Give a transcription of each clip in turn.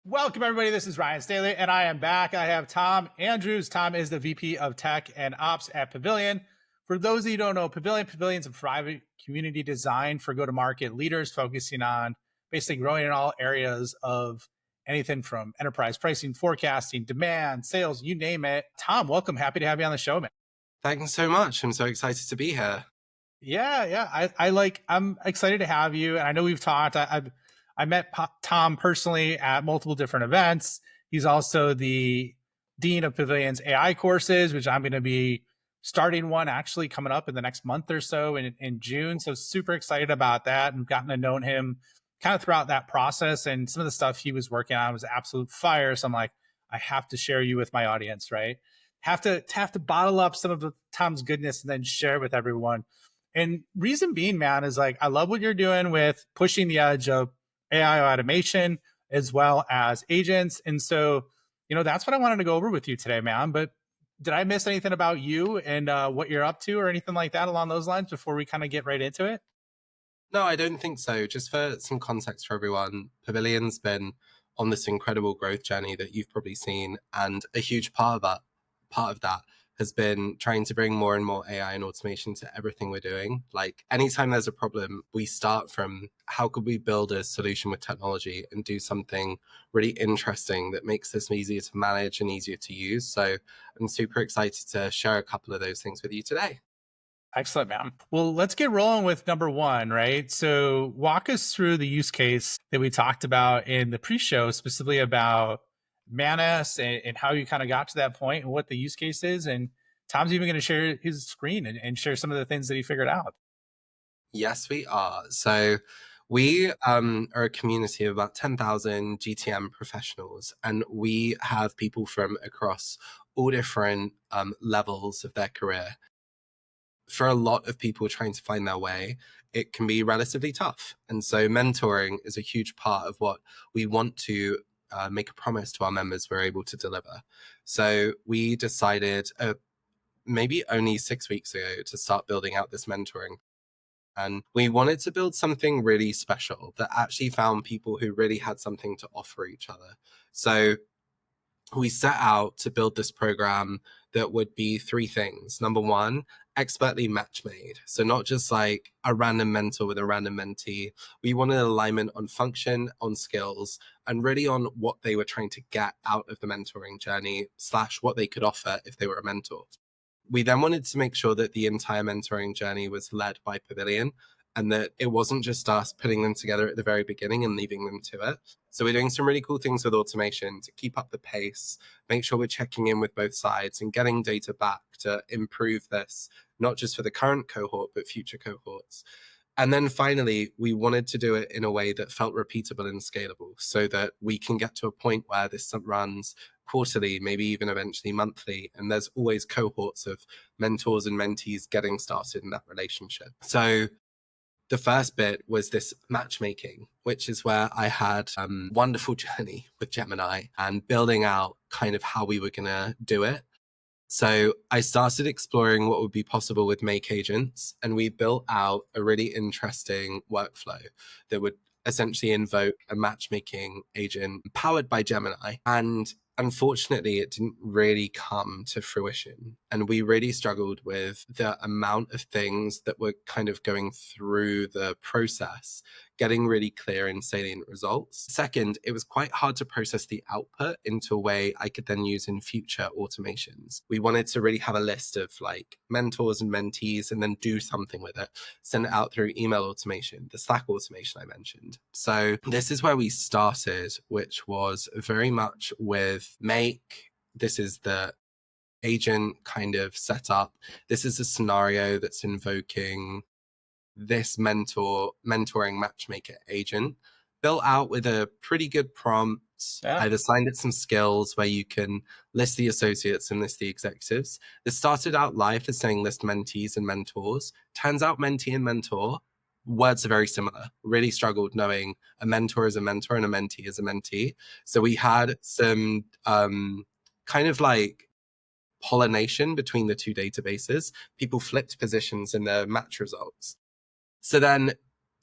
Welcome, everybody. This is Ryan Staley, and I am back. I have Tom Andrews. Tom is the VP of Tech and Ops at Pavilion. For those of you who don't know, Pavilion's a private community designed for go-to-market leaders, focusing on basically growing in all areas of anything from enterprise pricing, forecasting, demand, sales, you name it. Tom, welcome. Happy to have you on the show, man. Thanks so much. I'm so excited to be here. Yeah. I'm excited to have you. And I know we've talked. I met Tom personally at multiple different events. He's also the dean of Pavilion's AI courses, which I'm going to be starting one actually coming up in the next month or so in June. So super excited about that, and gotten to know him kind of throughout that process. And some of the stuff he was working on was absolute fire. So I'm like, I have to share you with my audience, right? Have to bottle up some of the Tom's goodness and then share it with everyone. And reason being, man, is like, I love what you're doing with pushing the edge of AI automation as well as agents. And so, that's what I wanted to go over with you today, man. But did I miss anything about you and what you're up to or anything like that along those lines before we kind of get right into it? No, I don't think so. Just for some context for everyone, Pavilion's been on this incredible growth journey that you've probably seen, and a huge part of that has been trying to bring more and more AI and automation to everything we're doing. Like anytime there's a problem, we start from how could we build a solution with technology and do something really interesting that makes this easier to manage and easier to use. So I'm super excited to share a couple of those things with you today. Excellent, man. Well, let's get rolling with number one, right? So, walk us through the use case that we talked about in the pre show, specifically about Manus and how you kind of got to that point and what the use case is. And Tom's even going to share his screen and share some of the things that he figured out. Yes, we are. So we are a community of about 10,000 GTM professionals, and we have people from across all different levels of their career. For a lot of people trying to find their way, it can be relatively tough. And so mentoring is a huge part of what we want to make a promise to our members we're able to deliver. So we decided maybe only 6 weeks ago to start building out this mentoring. And we wanted to build something really special that actually found people who really had something to offer each other. So we set out to build this program that would be three things. Number one, expertly match made. So not just like a random mentor with a random mentee. We wanted alignment on function, on skills, and really on what they were trying to get out of the mentoring journey / what they could offer if they were a mentor. We then wanted to make sure that the entire mentoring journey was led by Pavilion, and that it wasn't just us putting them together at the very beginning and leaving them to it. So we're doing some really cool things with automation to keep up the pace, make sure we're checking in with both sides and getting data back to improve this, not just for the current cohort, but future cohorts. And then finally, we wanted to do it in a way that felt repeatable and scalable so that we can get to a point where this runs quarterly, maybe even eventually monthly. And there's always cohorts of mentors and mentees getting started in that relationship. So the first bit was this matchmaking, which is where I had a wonderful journey with Gemini and building out kind of how we were going to do it. So I started exploring what would be possible with make agents, and we built out a really interesting workflow that would essentially invoke a matchmaking agent powered by Gemini. And unfortunately, it didn't really come to fruition. And we really struggled with the amount of things that were kind of going through the process, getting really clear and salient results. Second, it was quite hard to process the output into a way I could then use in future automations. We wanted to really have a list of like mentors and mentees and then do something with it, send it out through email automation, the Slack automation I mentioned. So this is where we started, which was very much with Make. This is the agent kind of setup. This is a scenario that's invoking this mentoring matchmaker agent, built out with a pretty good prompt. Yeah. I've assigned it some skills where you can list the associates and list the executives. This started out live as saying list mentees and mentors. Turns out mentee and mentor words are very similar. Really struggled knowing a mentor is a mentor and a mentee is a mentee. So we had some kind of like pollination between the two databases. People flipped positions in their match results. So then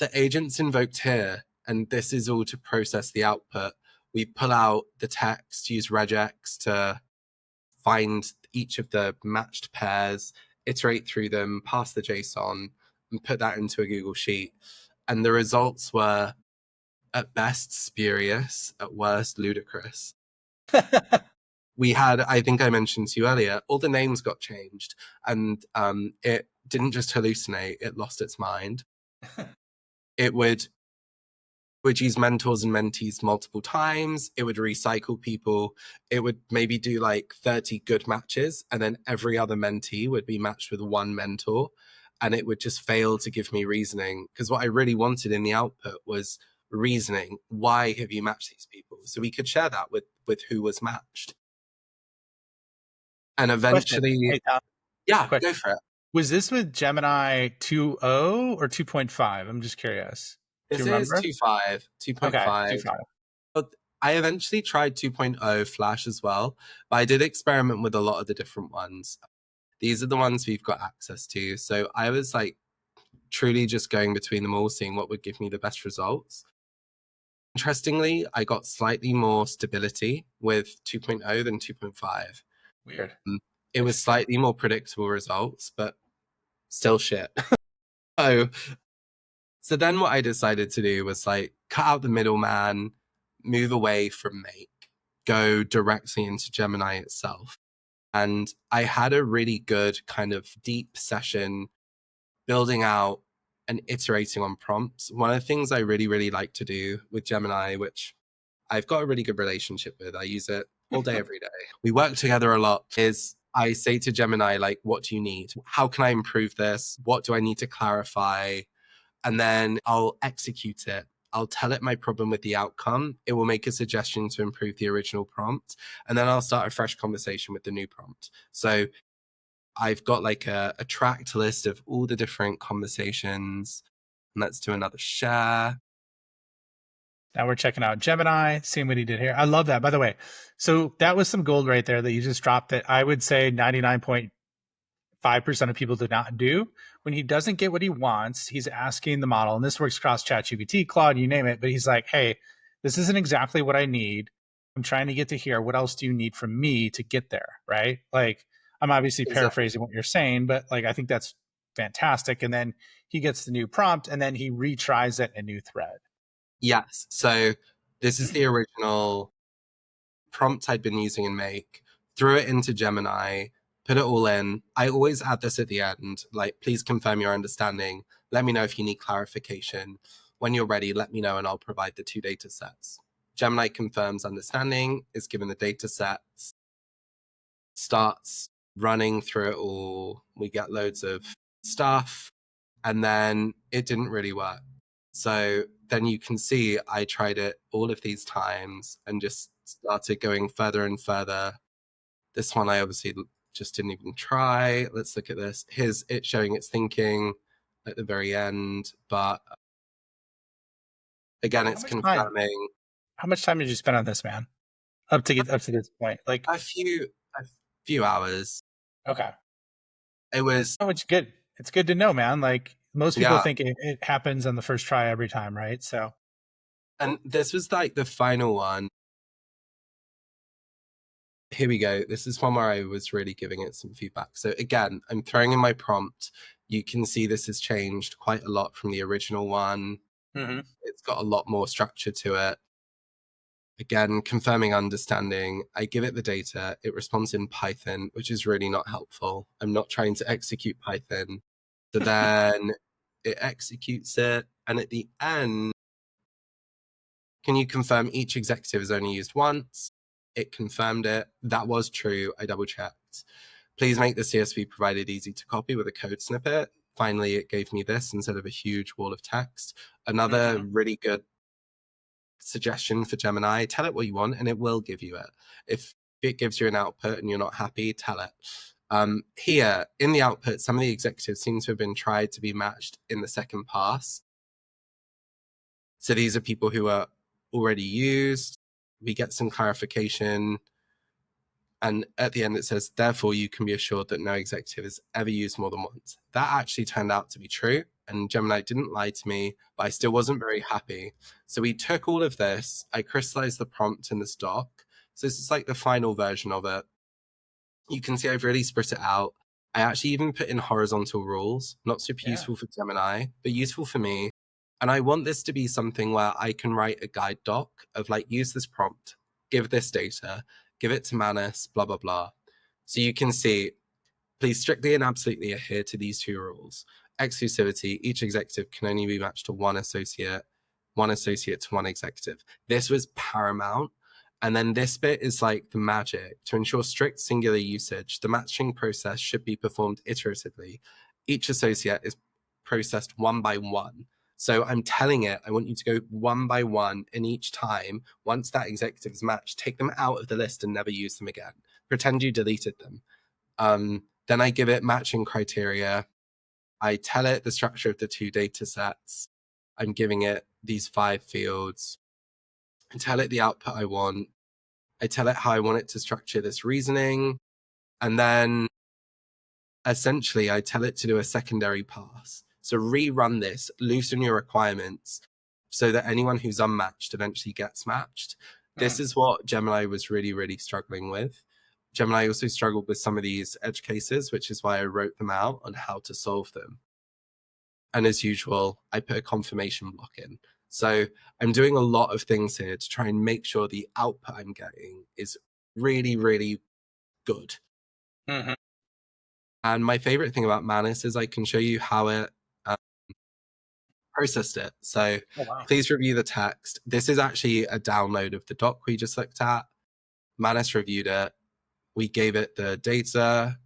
the agent's invoked here, and this is all to process the output, We pull out the text, use regex to find each of the matched pairs, iterate through them, pass the JSON, and put that into a Google Sheet. And the results were, at best, spurious, at worst, ludicrous. We had, I think I mentioned to you earlier, all the names got changed, and it didn't just hallucinate, it lost its mind. It would use mentors and mentees multiple times. It would recycle people. It would maybe do like 30 good matches, and then every other mentee would be matched with one mentor. And it would just fail to give me reasoning, because what I really wanted in the output was reasoning. Why have you matched these people? So we could share that with who was matched. And Question. eventually, Hey, Tom. yeah, go Question. for it. Was this with Gemini 2.0 or 2.5? I'm just curious. Do you This is remember? 2.5, Okay, 2.5. 2.5. But I eventually tried 2.0 Flash as well, but I did experiment with a lot of the different ones. These are the ones we've got access to. So I was like truly just going between them all, seeing what would give me the best results. Interestingly, I got slightly more stability with 2.0 than 2.5. Weird. It was slightly more predictable results, but still shit. So So then what I decided to do was like cut out the middleman, move away from Make, go directly into Gemini itself. And I had a really good kind of deep session building out and iterating on prompts. One of the things I really, really like to do with Gemini, which I've got a really good relationship with, I use it all day, every day. We work together a lot, is I say to Gemini, like, what do you need? How can I improve this? What do I need to clarify? And then I'll execute it. I'll tell it my problem with the outcome. It will make a suggestion to improve the original prompt. And then I'll start a fresh conversation with the new prompt. So I've got like a tracked list of all the different conversations. And let's do another share. Now we're checking out Gemini, seeing what he did here. I love that, by the way. So that was some gold right there that you just dropped that I would say 99.5% of people do not do. When he doesn't get what he wants, he's asking the model, and this works across ChatGPT, Claude, you name it, but he's like, hey, this isn't exactly what I need. I'm trying to get to here. What else do you need from me to get there? Right? Like, I'm obviously Exactly. paraphrasing what you're saying, but like, I think that's fantastic. And then he gets the new prompt and then he retries it in a new thread. Yes. So this is the original prompt I'd been using in Make, threw it into Gemini, put it all in. I always add this at the end, like, please confirm your understanding. Let me know if you need clarification. When you're ready, let me know and I'll provide the two data sets. Gemini confirms understanding, is given the data sets, starts running through it all. We get loads of stuff, and then it didn't really work. So then you can see I tried it all of these times and just started going further and further. This one I obviously just didn't even try. Let's look at this. Here's it showing its thinking at the very end, but again, How it's much time? confirming How much time did you spend on this, man? Up to get up to this point? Like, a few hours. okay. It was, Oh, it's good. It's good to know, man. Like most people yeah. think it happens on the first try every time, right? So And this was like the final one. Here we go. This is one where I was really giving it some feedback. So again, I'm throwing in my prompt. You can see this has changed quite a lot from the original one. Mhm. It's got a lot more structure to it. Again, confirming understanding. I give it the data. It responds in Python, which is really not helpful. I'm not trying to execute Python. So then it executes it. And at the end, can you confirm each executive is only used once? It confirmed it. That was true. I double checked. Please make the CSV provided easy to copy with a code snippet. Finally, it gave me this instead of a huge wall of text. Another Mhm. really good suggestion for Gemini: tell it what you want and it will give you it. If it gives you an output and you're not happy, tell it. Here in the output, some of the executives seem to have been tried to be matched in the second pass. So these are people who are already used. We get some clarification. And at the end, it says, therefore, you can be assured that no executive has ever used more than once. That actually turned out to be true. and Gemini didn't lie to me, but I still wasn't very happy. So we took all of this, I crystallized the prompt in this doc. So this is like the final version of it. You can see I've really split it out. I actually even put in horizontal rules, not super Yeah. useful for Gemini, but useful for me. And I want this to be something where I can write a guide doc of like, use this prompt, give this data, give it to Manus, blah, blah, blah. So you can see, please strictly and absolutely adhere to these two rules. Exclusivity, each executive can only be matched to one associate to one executive. This was paramount. And then this bit is like the magic. To ensure strict singular usage, the matching process should be performed iteratively. Each associate is processed one by one. So I'm telling it, I want you to go one by one, and each time, once that executive is matched, take them out of the list and never use them again. Pretend you deleted them. Then I give it matching criteria. I tell it the structure of the two data sets. I'm giving it these 5 fields. I tell it the output I want. I tell it how I want it to structure this reasoning. And then essentially I tell it to do a secondary pass. So rerun this, loosen your requirements so that anyone who's unmatched eventually gets matched. This is what Gemini was really, really struggling with. Gemini also struggled with some of these edge cases, which is why I wrote them out on how to solve them. And as usual, I put a confirmation block in. So I'm doing a lot of things here to try and make sure the output I'm getting is really, really good. Mm-hmm. And my favorite thing about Manus is I can show you how it processed it. So Oh, wow. please review the text. This is actually a download of the doc we just looked at. Manus reviewed it. We gave it the data.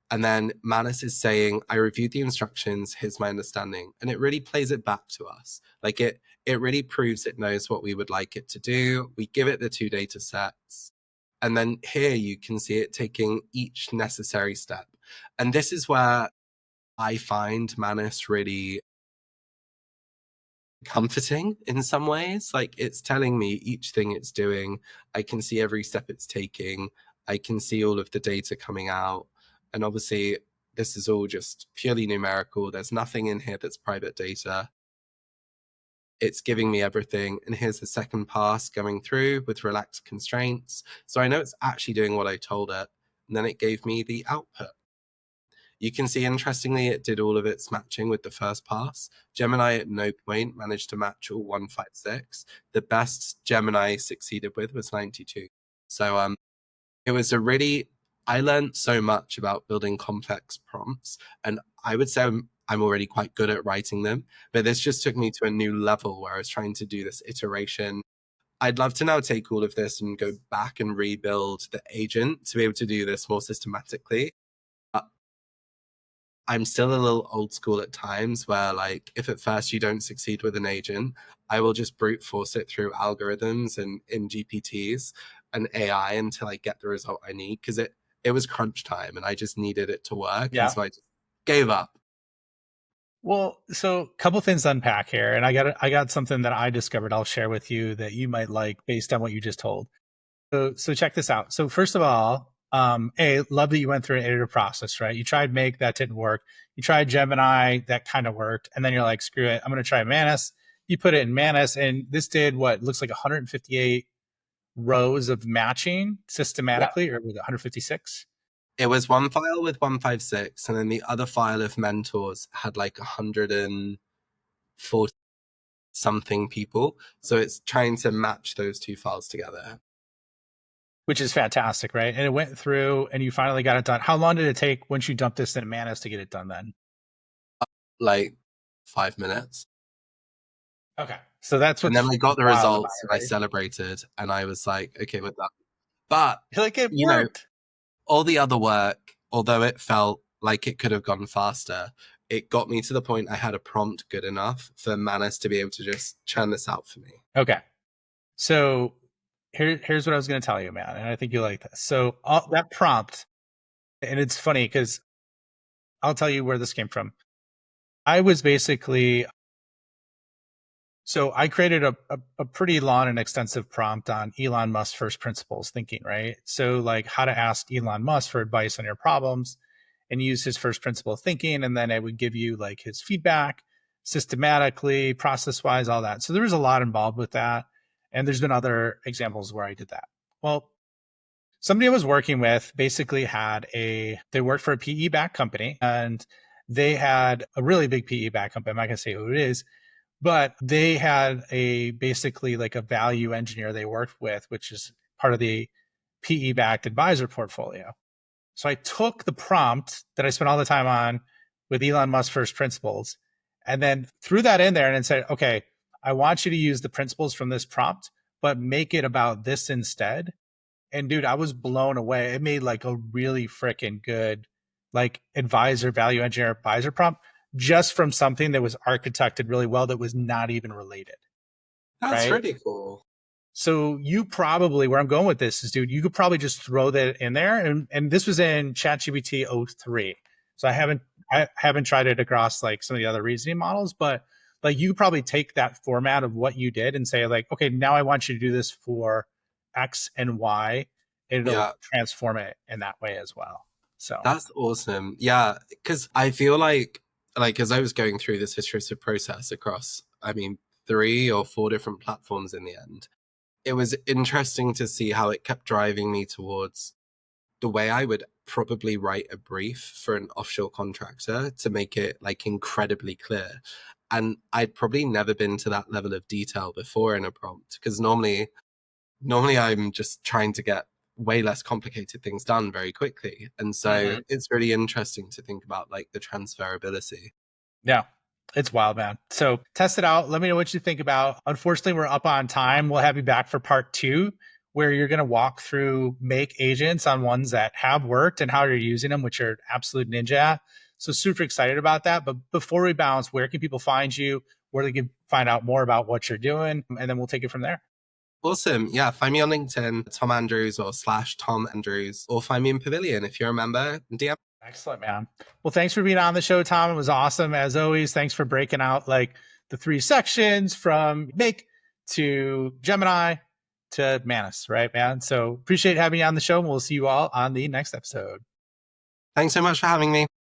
And then Manus is saying, I reviewed the instructions, here's my understanding. And it really plays it back to us. Like it really proves it knows what we would like it to do. We give it the 2 data sets. And then here you can see it taking each necessary step. And this is where I find Manus really comforting in some ways. Like it's telling me each thing it's doing. I can see every step it's taking. I can see all of the data coming out. And obviously, this is all just purely numerical. There's nothing in here that's private data. It's giving me everything. And here's the second pass going through with relaxed constraints. So I know it's actually doing what I told it. And then it gave me the output. You can see, interestingly, it did all of its matching with the first pass. Gemini at no point managed to match all 156. The best Gemini succeeded with was 92. So it was a really, I learned so much about building complex prompts, and I would say I'm already quite good at writing them, but this just took me to a new level where I was trying to do this iteration. I'd love to now take all of this and go back and rebuild the agent to be able to do this more systematically. I'm still a little old school at times where, like, if at first you don't succeed with an agent, I will just brute force it through algorithms and in GPTs and AI until I get the result I need, because it was crunch time and I just needed it to work. And Yeah. so I just gave up. Well, so a couple things to unpack here, and I got something that I discovered I'll share with you that you might like based on what you just told. So check this out. So first of all, love that you went through an iterative process, right? You tried Make, that didn't work. You tried Gemini, that kind of worked, and then you're like, screw it, I'm going to try Manus. You put it in Manus, and this did what looks like 158 rows of matching Yeah. systematically, or was it 156? It was one file with 156, and then the other file of mentors had like 140 something people. So it's trying to match those two files together. Which is fantastic, right? And it went through, and you finally got it done. How long did it take once you dumped this in Manus to get it done? Then, Like 5 minutes. okay, so that's And what's then I got the wild about results and it, I right? celebrated and I was like, okay with that. But, You're like, it you know, worked. all the other work, although it felt like it could have gone faster, it got me to the point I had a prompt good enough for Manus to be able to just churn this out for me. Okay, so here's what I was going to tell you, man, and I think you like this. So that prompt, and it's funny because I'll tell you where this came from. I was basically So I created a pretty long and extensive prompt on Elon Musk's first principles thinking, right? So like how to ask Elon Musk for advice on your problems and use his first principle thinking. And then it would give you like his feedback. systematically, process wise, all that. So there was a lot involved with that. And there's been other examples where I did that. Well, somebody I was working with basically they worked for a PE backed company, and they had a really big PE backed company. I'm not going to say who it is, but they had basically like a value engineer they worked with, which is part of the PE backed advisor portfolio. So I took the prompt that I spent all the time on with Elon Musk First Principles and then threw that in there and said, okay, I want you to use the principles from this prompt, but make it about this instead. And dude, I was blown away. It made like a really freaking good like advisor, value engineer advisor prompt just from something that was architected really well that was not even related. That's Right. really cool. So you probably, where I'm going with this is, dude, you could probably just throw that in there. And this was in ChatGPT 03. So I haven't tried it across like some of the other reasoning models, but like you could probably take that format of what you did and say like, okay, now I want you to do this for X and Y, and it'll Yeah, transform it in that way as well. So that's awesome. Yeah, because I feel like as I was going through this iterative process across, I mean, 3 or 4 different platforms in the end, it was interesting to see how it kept driving me towards the way I would probably write a brief for an offshore contractor to make it like incredibly clear. And I'd probably never been to that level of detail before in a prompt because normally I'm just trying to get way less complicated things done very quickly. And so mhm. it's really interesting to think about like the transferability. Yeah, it's wild, man. So test it out. Let me know what you think about. Unfortunately, we're up on time. We'll have you back for part 2, where you're going to walk through make agents on ones that have worked and how you're using them, which are absolute ninja at. So super excited about that. But before we bounce, where can people find you? Where they can find out more about what you're doing? And then we'll take it from there. Awesome. Yeah, find me on LinkedIn, Tom Andrews or slash Tom Andrews, or find me in Pavilion if you're a member. DM. Excellent, man. Well, thanks for being on the show, Tom. It was awesome. As always, thanks for breaking out like the 3 sections from Make to Gemini to Manus, right, man? So appreciate having you on the show, and we'll see you all on the next episode. Thanks so much for having me.